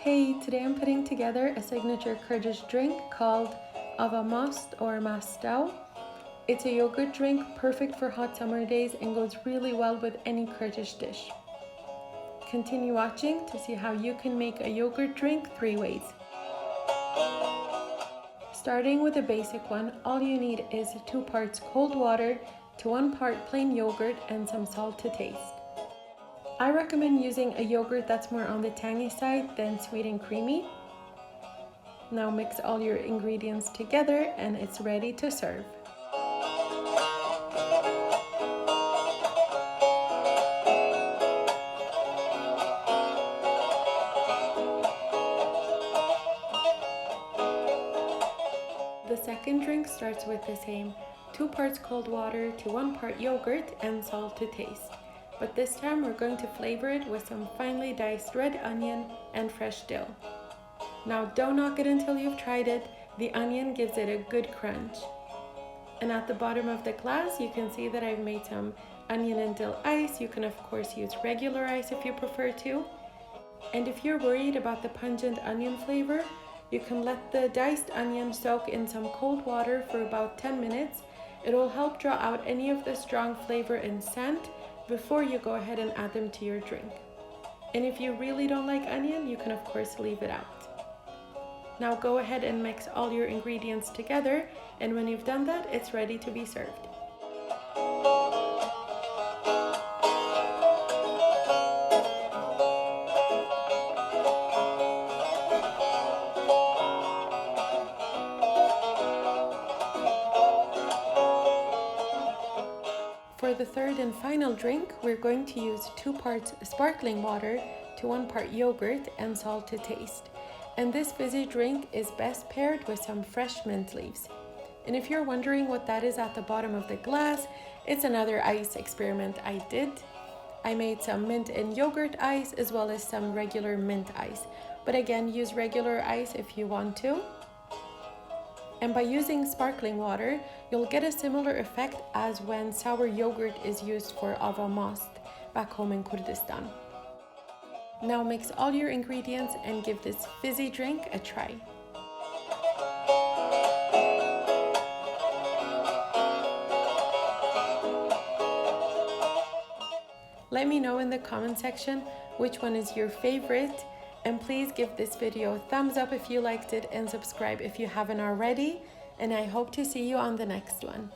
Hey, today I'm putting together a signature Kurdish drink called ava most or mastau. It's a yogurt drink perfect for hot summer days and goes really well with any Kurdish dish. Continue watching to see how you can make a yogurt drink 3 ways. Starting with a basic one, all you need is 2 parts cold water to 1 part plain yogurt and some salt to taste. I recommend using a yogurt that's more on the tangy side than sweet and creamy. Now mix all your ingredients together and it's ready to serve. The second drink starts with the same 2 parts cold water to 1 part yogurt and salt to taste. But this time we're going to flavor it with some finely diced red onion and fresh dill. Now don't knock it until you've tried it. The onion gives it a good crunch. And at the bottom of the glass you can see that I've made some onion and dill ice. You can of course use regular ice if you prefer to. And if you're worried about the pungent onion flavor, you can let the diced onion soak in some cold water for about 10 minutes. It will help draw out any of the strong flavor and scent before you go ahead and add them to your drink. And if you really don't like onion, you can of course leave it out. Now go ahead and mix all your ingredients together, and when you've done that, it's ready to be served. For the third and final drink, we're going to use 2 parts sparkling water to 1 part yogurt and salt to taste. And this fizzy drink is best paired with some fresh mint leaves. And if you're wondering what that is at the bottom of the glass, it's another ice experiment I did. I made some mint and yogurt ice as well as some regular mint ice. But again, use regular ice if you want to. And by using sparkling water, you'll get a similar effect as when sour yogurt is used for ava most back home in Kurdistan. Now mix all your ingredients and give this fizzy drink a try. Let me know in the comment section which one is your favorite. And please give this video a thumbs up if you liked it and subscribe if you haven't already. And I hope to see you on the next one.